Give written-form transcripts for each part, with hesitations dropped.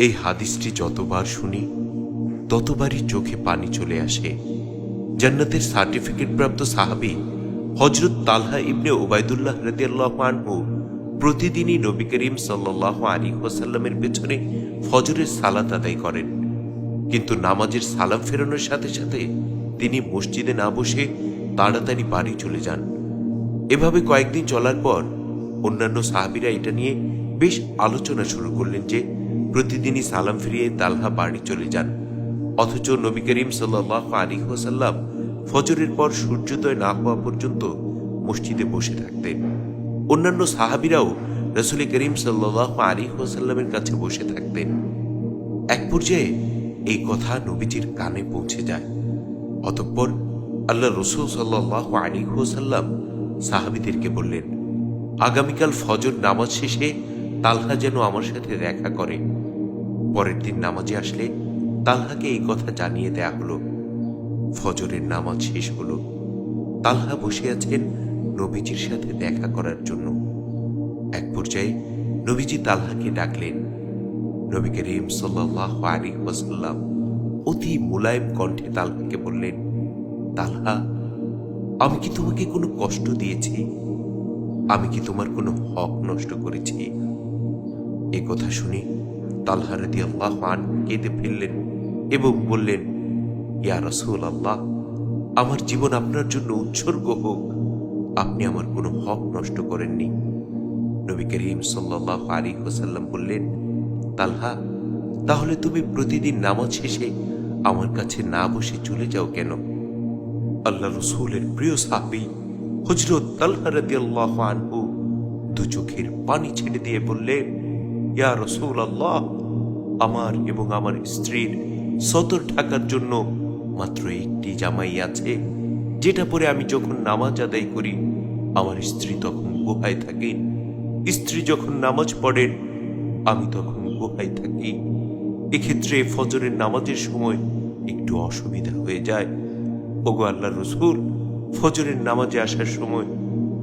এই হাদিসটি যতবার শুনি ততবারই চোখে পানি চলে আসে। জান্নাতের সার্টিফিকেট প্রাপ্ত সাহাবী হযরত তালহা ইবনে উবাইদুল্লাহ রাদিয়াল্লাহু আনহু প্রতিদিনই নবী করিম সাল্লাল্লাহু আলাইহি ওয়াসাল্লামের পেছনে ফজরের সালাত আদায় করেন, কিন্তু নামাজের সালাম ফেরানোর সাথে সাথে তিনি মসজিদে না বসে তাড়াতাড়ি বাড়ি চলে যান। এভাবে কয়েকদিন চলার পর অন্যান্য সাহাবীরা এটা নিয়ে বেশ আলোচনা শুরু করলেন যে প্রতিদিনই সালাম ফিরিয়ে তালহা বাড়ি চলে যান, অথচ নবী করিম সাল্লাল্লাহু আলাইহি ওয়াসাল্লাম ফজরের পর সূর্যোদয় না হওয়া পর্যন্ত মসজিদে বসে থাকতেন। অন্যান্য সাহাবীরাও রাসূল করিম সাল্লাল্লাহু আলাইহি ওয়াসাল্লামের কাছে বসে থাকতেন। এক পর্যায়ে এই কথা নবীজির কানে পৌঁছে যায়। অতঃপর আল্লাহ রাসূল সাল্লাল্লাহু আলাইহি ওয়াসাল্লাম সাহাবীদেরকে বললেন, আগামীকাল ফজর নামাজ শেষে তালহা যেন আমার সাথে দেখা করে। পরের দিন নামাজে আসলে তালহাকে এই কথা জানিয়ে দেয়া হলো। ফজরের নামাজ শেষ হলো, তালহা বসে আছেন নবীজির সাথে দেখা করার জন্য। এক পর্যায়ে নবীজি তালহাকে ডাকলেন। নবী করিম সাল্লাল্লাহু আলাইহি ওয়াসাল্লাম অতি মুলায়েম কণ্ঠে তালহাকে বললেন, তালহা, আমি কি তোমাকে কোনো কষ্ট দিয়েছি? আমি কি তোমার কোনো হক নষ্ট করেছি? এ কথা শুনে তালহা রাদিয়াল্লাহু আনহু কেঁদে ফেললেন এবং বললেন, ইয়া রাসূলুল্লাহ, আমার জীবন আপনার জন্য উৎসর্গ হোক, আপনি আমার কোনো হক নষ্ট করেননি। নবী করিম সাল্লাল্লাহু আলাইহি ওয়াসাল্লাম বললেন, তালহা, তাহলে তুমি প্রতিদিন নামাজ শেষে আমার কাছে না বসে চলে যাও কেন? আল্লাহ রাসূলের প্রিয় সাহাবী হযরত তালহা রাদিয়াল্লাহু আনহু দু চোখের পানি ছেড়ে দিয়ে বললেন, ইয়া রাসূলুল্লাহ, আমার এবং আমার স্ত্রীর সতর ঢাকার জন্য মাত্র একটি জামাই আছে, যেটা পরে আমি যখন নামাজ আদায় করি আমার স্ত্রী তখন গুহায় থাকে, স্ত্রী যখন নামাজ পড়েন আমি তখন গুহায় থাকি। এক্ষেত্রে ফজরের নামাজের সময় একটু অসুবিধা হয়ে যায়। ওগো আল্লাহর রাসূল, ফজরের নামাজে আসার সময়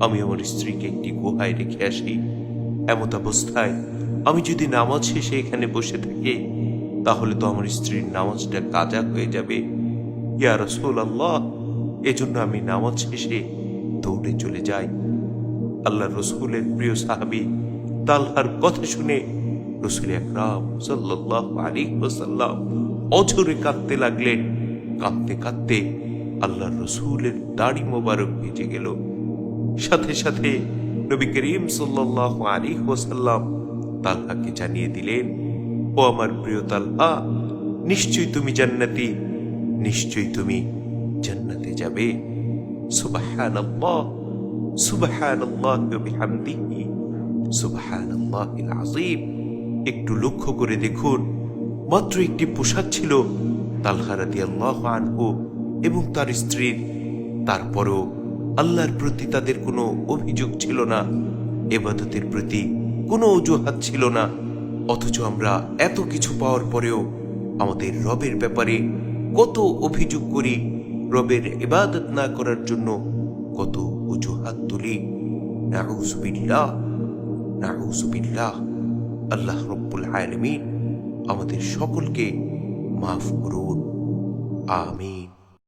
আমি আমার স্ত্রীকে একটি গুহায় রেখে আসি। এমত অবস্থায় আমি যদি নামাজ শেষে এখানে বসে থাকি তাহলে তো আমার স্ত্রীর নামাজটা কাজা হয়ে যাবে। ইয়া রাসূলুল্লাহ, এজন্য আমি নামাজ শেষে দৌড়ে চলে যাই। আল্লাহর রাসূলের প্রিয় সাহাবী তালহার কথা শুনে রাসূল আকরাম সাল্লাল্লাহু আলাইহি ওয়াসাল্লাম অঝরে কাঁদতে লাগলেন। কাঁদতে কাঁদতে আল্লাহর রাসূলের দাড়ি মোবারক ভিজে গেল। সাথে সাথে নবী করিম সাল্লাল্লাহু আলাইহি ওয়াসাল্লাম তালহাকে জানিয়ে দিলেন, ও আমার প্রিয় তালহা, নিশ্চয়ই তুমি জান্নাতি, নিশ্চয়ই তুমি জান্নাতে যাবে। সুবহানাল্লাহ, সুবহানাল্লাহি ওয়া বিহামদিহি, সুবহানাল্লাহিল আযীম। একটু লক্ষ্য করে দেখুন, মাত্র একটি পোশাক ছিল তালহা রাদিয়াল্লাহু আনহু এবং তার স্ত্রীর, তারপরও আল্লাহর প্রতি তাদের কোনো অভিযোগ ছিল না, ইবাদতের প্রতি কোনো অজুহাত ছিল না। অথচ আমরা এত কিছু পাওয়ার পরেও আমাদের রবের ব্যাপারে কত অভিযোগ করি, রবের ইবাদত না করার জন্য কত অজুহাত তুলি। নাউযু বিল্লাহ, নাউযু বিল্লাহ। আল্লাহ রব্বুল আলামিন আমাদের সকলকে মাফ করুন। আমিন।